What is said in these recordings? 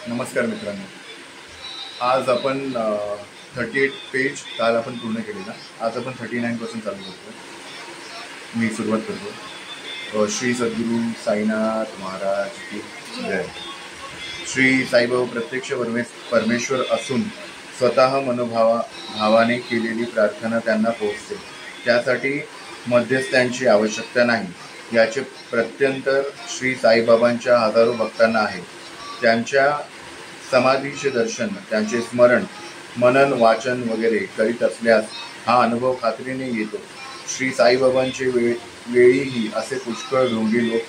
नमस्कार मित्रांनो. आज आपण 38 पेज काल आपण पूर्ण केलेला. आज आपण 39 चालू करतो. मी सुरुवात करतो. श्री सद्गुरू साईनाथ महाराज की जय. श्री साईबाबा प्रत्यक्ष परमेश्वर असून स्वतः भावाने केलेली प्रार्थना त्यांना पोहोचते. त्यासाठी मध्यस्थांची आवश्यकता नाही. याचे प्रत्यंतर श्री साईबाबांच्या हजारो भक्तांना आहे. त्यांच्या समाधीचे दर्शन, त्यांचे स्मरण, मनन, वाचन वगैरे करीत असल्यास हा अनुभव खात्रीने येतो. श्री साईबाबांचे वेळीही असे पुष्कळ ढोंगी लोक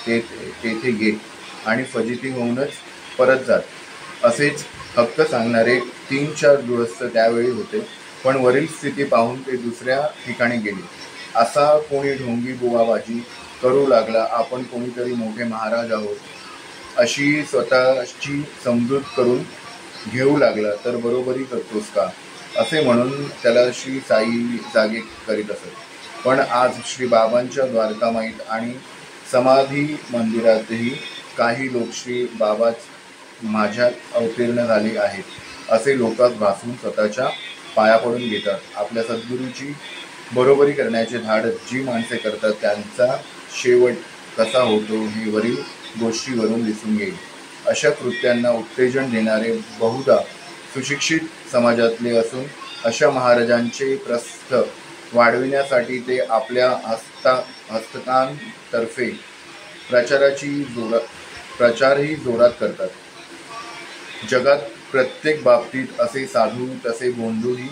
तेथे येत आणि फजिती होऊनच परत जात. असेच हक्क सांगणारे 3-4 गृहस्थ त्यावेळी होते. पण वरील स्थिती पाहून ते दुसऱ्या ठिकाणी गेले. असा कोणी ढोंगी बुवाबाजी करू लागला, आपण कोणीतरी मोठे महाराज आहोत अशी स्वतःची समजूत करून घेऊ लागला तर बरोबरी करतोस का, असे म्हणून त्याला श्री साई जागे करीत असत. पण आज श्री बाबांच्या द्वारकामाईत आणि समाधी मंदिरातही काही लोक श्री बाबाच माझ्यात अवतीर्ण झाले आहेत असे लोकांस भासवून स्वतःच्या पाया पडून घेतात. आपल्या सद्गुरूची बरोबरी करण्याचे धाडस जी माणसे करतात त्यांचा शेवट कसा होतो हे वरील गोष्टीवरून दिसून येईल. अशा कृत्यांना उत्तेजन देणारे बहुधा सुशिक्षित समाजातले असून अशा महाराजांचे प्रस्थ वाढविण्यासाठी ते आपल्या हस्तकांतर्फे प्रचारही जोरात करतात. जगात प्रत्येक बाबतीत असे साधू तसे गोंधूही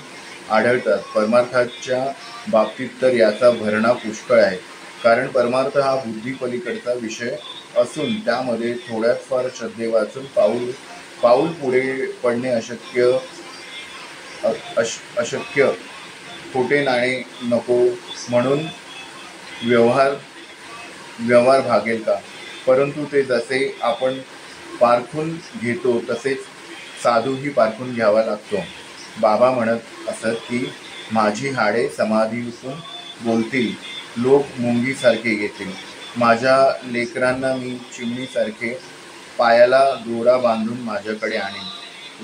आढळतात. परमार्थाच्या बाबतीत तर याचा भरणा पुष्कळ आहे. कारण परमार्थ हा बुद्धीपलीकडचा विषय असून त्यामध्ये थोड्यात फार श्रद्धे वाचून पाऊल पुढे पडणे अशक्य. खोटे नाणे नको म्हणून व्यवहार भागेल का. परंतु ते जसे आपण पारखून घेतो तसेच साधूही पारखून घ्यावा लागतो. बाबा म्हणत असत की माझी हाडे समाधीतून बोलतील, लोक मुंगीसारखे येतील, माझ्या लेकरांना मी चिमणीसारखे पायाला दोरा बांधून माझ्याकडे आणेन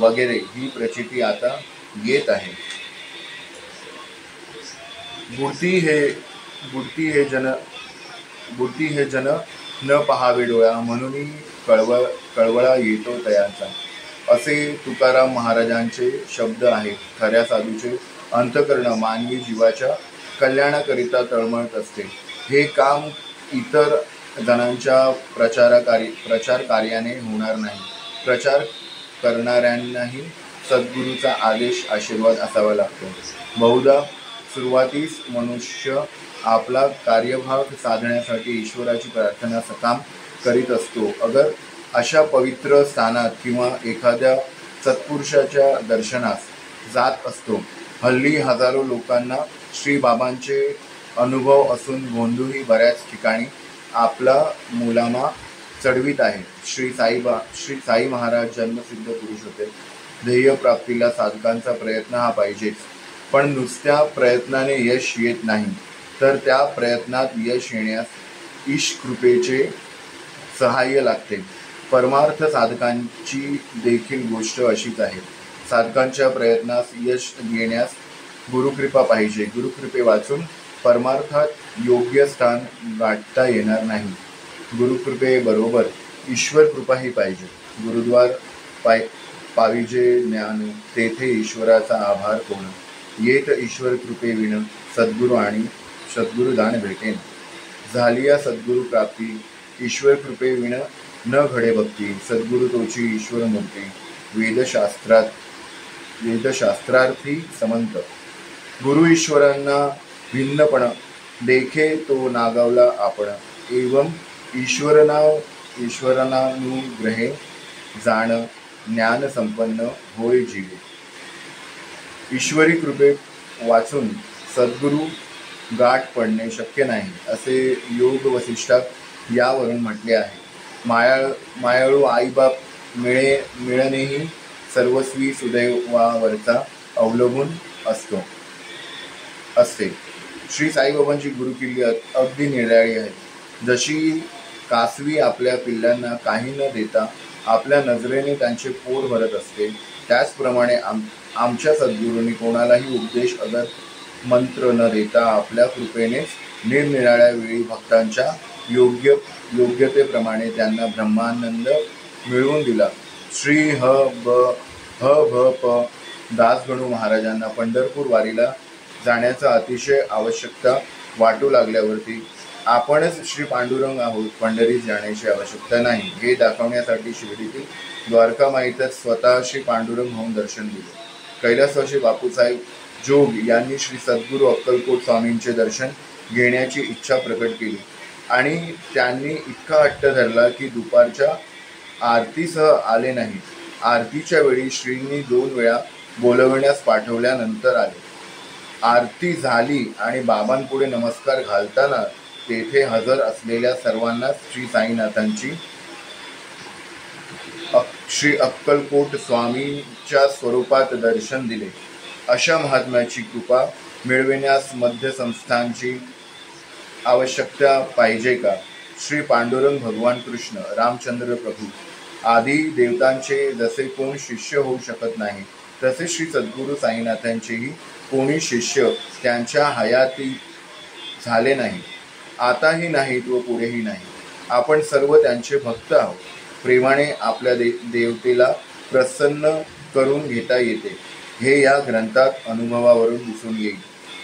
वगैरे ही प्रचिती आता येत आहे. बुडती हे जन न पहावे डोळा म्हणून कळवळा येतो तयांचा, असे तुकाराम महाराजांचे शब्द आहेत. खऱ्या साधूचे अंतःकरण मानवी जीवाच्या कल्याणाकरिता तळमळत असते. हे काम इतर जणांच्या प्रचार कार्याने होणार नाही. प्रचार करणाऱ्यांनाही सद्गुरूचा आशीर्वाद असावा लागतो. बहुधा सुरुवातीस मनुष्य आपला कार्यभाग साधण्यासाठी ईश्वराची प्रार्थना सकाम करीत असतो. अगर अशा पवित्र स्थानात किंवा एखाद्या सत्पुरुषाच्या दर्शनास जात असतो. हल्ली हजारो लोकांना श्री बाबांचे अनुभव असून गोंधूही बऱ्याच ठिकाणी आपला मुलामा चढवीत आहे. श्री साई महाराज जन्मसिद्ध पुरुष होते. ध्येय प्राप्तीला साधकांचा प्रयत्न हा पाहिजेच. पण नुसत्या प्रयत्नाने यश येत नाही, तर त्या प्रयत्नात यश येण्यास ईश कृपेचे सहाय्य लागते. परमार्थ साधकांची देखील गोष्ट अशीच आहे. साधकांच्या प्रयत्नास यश येण्यास गुरुकृपा पाहिजे. गुरुकृपे वाचून परमार्थात योग्य स्थान गाठता येणार नाही. गुरुकृपेबरोबर ईश्वर कृपाही पाहिजे. गुरुद्वार पाविजे ज्ञान, तेथे ईश्वराचा आभार कोण. येत ईश्वर कृपेविण सद्गुरू आणि सद्गुरुदान भेटेन. झालिया सद्गुरू प्राप्ती, ईश्वर कृपेविण न घडे भक्ती. सद्गुरू तोची ईश्वर मूर्ती, वेदशास्त्रार्थी समंत. गुरु ईश्वरांना भिन्नपण देखे तो नागावला आपण. एवं ईश्वरानुग्रहे जाण, ज्ञान संपन्न होय जीवे. ईश्वरी कृपे वाचून सद्गुरू गाठ पडणे शक्य नाही असे योग वसिष्ठात यावरून म्हटले आहे. मायाळू आईबाप मिळणेही सर्वस्वी सुदैवावरचा अवलंबून असते. श्री साईबाबांची गुरुकिल्ली अगदी निराळी आहे. जशी कासवी आपल्या पिल्लांना काही न देता आपल्या नजरेने त्यांचे पोट भरत असते, त्याचप्रमाणे आमच्या सद्गुरूंनी कोणालाही उपदेश अगर मंत्र न देता आपल्या कृपेनेच निरनिराळ्या वेळी भक्तांच्या योग्यतेप्रमाणे त्यांना ब्रह्मानंद मिळवून दिला. श्री ह भ दासगणू महाराजांना पंढरपूर वारीला जाण्याचा अतिशय आवश्यकता वाटू लागल्यावरती आपणच श्री पांडुरंग आहोत, पंढरीत जाण्याची आवश्यकता नाही हे दाखवण्यासाठी शिर्डीतील द्वारकामाईतच स्वतः श्री पांडुरंग होऊन दर्शन दिले. कैलासवासी बापूसाहेब जोग यांनी श्री सद्गुरू अक्कलकोट स्वामींचे दर्शन घेण्याची इच्छा प्रकट केली आणि त्यांनी इतका हट्ट धरला की दुपारच्या आरतीसह आले नाही. आरतीच्या वेळी श्रींनी 2 वेळा बोलवण्यास पाठवल्यानंतर आले. आरती झाली आणि बाबांपुढे नमस्कार घालताना तेथे हजर असलेल्या सर्वांना श्री साईनाथांची श्री अक्कलकोट स्वामींच्या स्वरूपात दर्शन दिले. अशा महात्म्याची कृपा मिळविण्यास मध्य संस्थांची आवश्यकता पाहिजे का? श्री पांडुरंग भगवान कृष्ण, रामचंद्र प्रभू आदी देवतांचे जसे कोण शिष्य होऊ शकत नाही, तसे श्री सद्गुरू साईनाथांचेही कोणी शिष्य त्यांच्या हयाती झाले नाही, आताही नाहीत व पुढेही नाही. आपण सर्व त्यांचे भक्त आहोत. प्रेमाने आपल्या देवतेला प्रसन्न करून घेता येते हे या ग्रंथात अनुभवावरून दिसून येईल.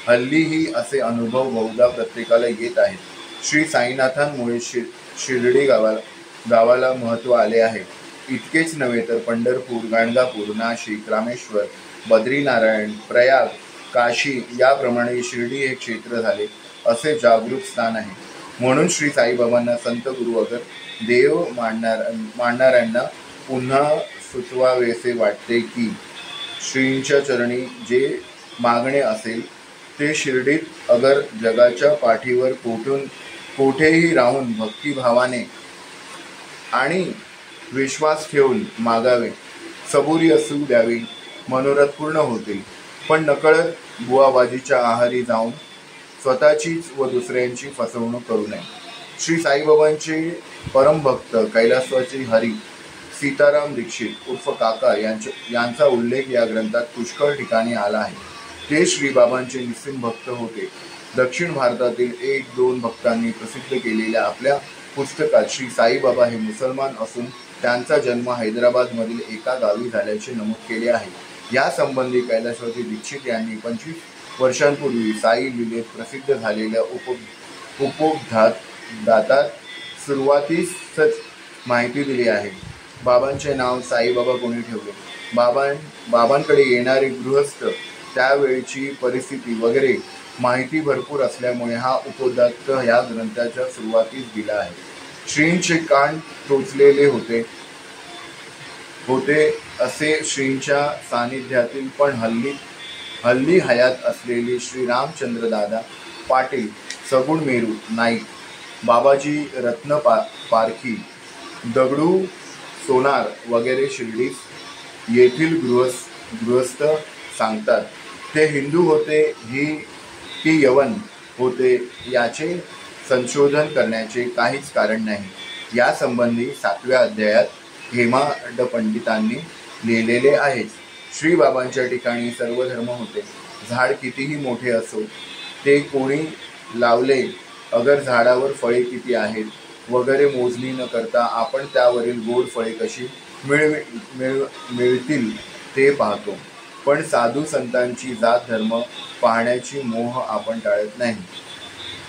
हल्लीही असे अनुभव बहुधा प्रत्येकाला येत आहेत. श्री साईनाथांमुळे शिर्डी गावाला महत्त्व आले आहे. इतकेच नव्हे तर पंढरपूर, गाणगापूर, नाशिक, रामेश्वर, बद्रीनारायण, प्रयाग, काशी याप्रमाणे शिर्डी हे क्षेत्र झाले असे जागृत स्थान आहे. म्हणून श्री साईबाबांना संत गुरु अगर देव मानणाऱ्यांना पुन्हा सुचवावेसे वाटते की श्रींच्या चरणी जे मागणे असेल ते शिर्डीत अगर जगाच्या पाठीवर कोठेही राहून भक्तिभावाने आणि विश्वास ठेवून मागावे. सबुरी असू द्यावी, मनोरथ पूर्ण होतील. पण नकळत बुवाबाजीच्या आहारी जाऊन स्वतःचीच व दुसऱ्यांची फसवणूक करू नये. श्री साईबाबांचे परमभक्त कैलासवासी हरी सीताराम दीक्षित उर्फ काका यांचा उल्लेख या ग्रंथात पुष्कळ ठिकाणी आला आहे. ते श्री बाबांचे निस्सीम भक्त होते. दक्षिण भारतातील 1-2 भक्तांनी प्रसिद्ध केलेल्या आपल्या पुस्तकात श्री साईबाबा हे मुसलमान असून त्यांचा जन्म हैदराबादमधील एका गावी झाल्याचे नमूद केले आहे. या संबंधी कैलासवासी दीक्षित यांनी 25 वर्षांपूर्वी साई लीलेत प्रसिद्ध झालेल्या उपोद्घातात सुरुवातीसच माहिती दिली आहे. बाबांचे नाव साईबाबा कोणी ठेवले, बाबांकडे येणारे गृहस्थ, त्यावेळची परिस्थिती वगैरे माहिती भरपूर असल्यामुळे हा उपोद्घात या ग्रंथाच्या सुरुवातीस दिला आहे. श्रींचे कान टोचलेले होते असे श्रींच्या सानिध्यातील पण हल्ली हयात असलेले श्री रामचंद्र दादा पाटील, सगुण मेरू नाईक, बाबाजी रत्न पारखी, दगडू सोनार वगैरे शिर्डीस येथील गृहस्थ सांगतात. ते हिंदू होते की यवन होते याचे संशोधन करण्याचे काहीच कारण नाही. यासंबंधी 7व्या अध्यायात हेमाड पंडितांनी लिहिलेले आहे. श्री बाबांच्या ठिकाणी सर्व धर्म होते. झाड कितीही मोठे असो, ते कोणी लावले, अगर झाडावर फळे किती आहेत वगैरे मोजणी न करता आपण त्यावरील गोड फळे कशी मिळतील ते पाहतो. पण साधू संतांची जात धर्म पाहण्याची मोह आपण टाळत नाही.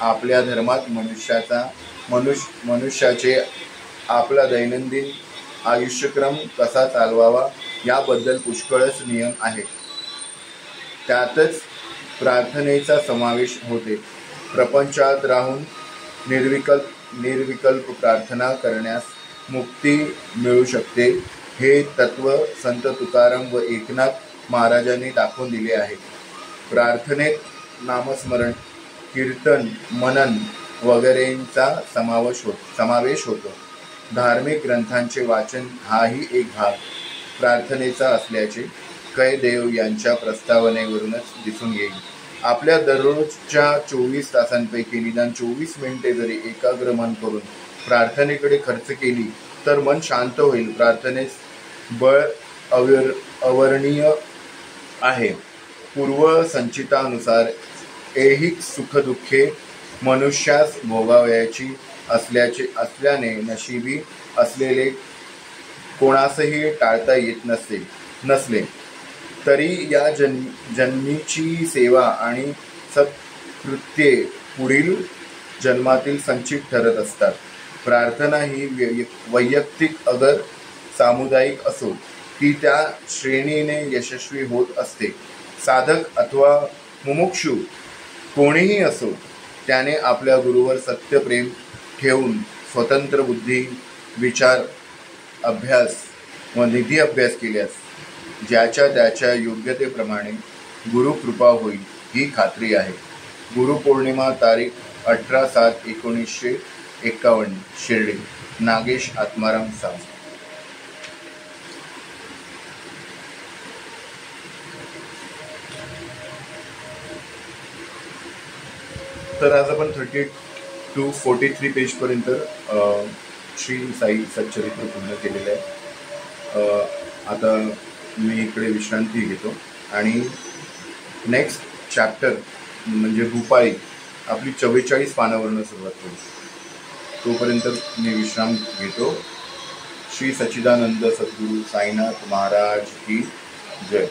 आपल्या धर्मात मनुष्याचे आपला दैनंदिन आयुष्यक्रम कसा चालवावा याबद्दल पुष्कळच नियम आहेत. त्यातच प्रार्थनेचा समावेश होते. प्रपंचात राहून निर्विकल्प प्रार्थना करण्यास मुक्ती मिळू शकते हे तत्व संत तुकाराम व एकनाथ महाराजांनी दाखवून दिले आहे. प्रार्थनेत नामस्मरण, कीर्तन, मनन वगैरेंचा समावेश होतो. धार्मिक ग्रंथांचे वाचन हाही एक भाग प्रार्थनेचा असल्याचे कैदेव यांच्या प्रस्तावनेवरूनच दिसून येईल. आपल्या दररोजच्या 24 तासांपैकी निदान 24 मिनिटे जरी एकाग्र मन करून प्रार्थनेकडे खर्च केली तर मन शांत होईल. प्रार्थनेस बळ अवर्णनीय आहे. पूर्वसंचितानुसार ऐहिक सुखदुःखे मनुष्यास भोगावयाची असल्याने नशिबी असलेले कोणासही टाळता येत नसले तरी या जन्मीची सेवा आणि सत्कृत्ये पुढील जन्मातील संचित ठरत असतात. प्रार्थना ही वैयक्तिक अगर सामुदायिक असो ती त्या श्रेणीने यशस्वी होत असते. साधक अथवा मुमुक्षू कोणीही असो त्याने आपल्या गुरुवर सत्य प्रेम ठेवून स्वतंत्र बुद्धी विचार अभ्यास व निधी अभ्यास केल्यास ज्याच्या त्याच्या योग्यतेप्रमाणे गुरु कृपा होईल ही खात्री आहे. गुरुपौर्णिमा तारीख 18/7/1951 शिर्डी. नागेश आत्माराम सावंत. तर आज आपण 32-43 पेजपर्यंत श्री साई सच्चरित्र पूर्ण केलेलं आहे. आता मी इकडे विश्रांती घेतो आणि नेक्स्ट चॅप्टर म्हणजे भूपाळी आपली 44 पानावरून सुरुवात करू. तोपर्यंत मी विश्राम घेतो. श्री सच्चिदानंद सद्गुरू साईनाथ महाराज की जय.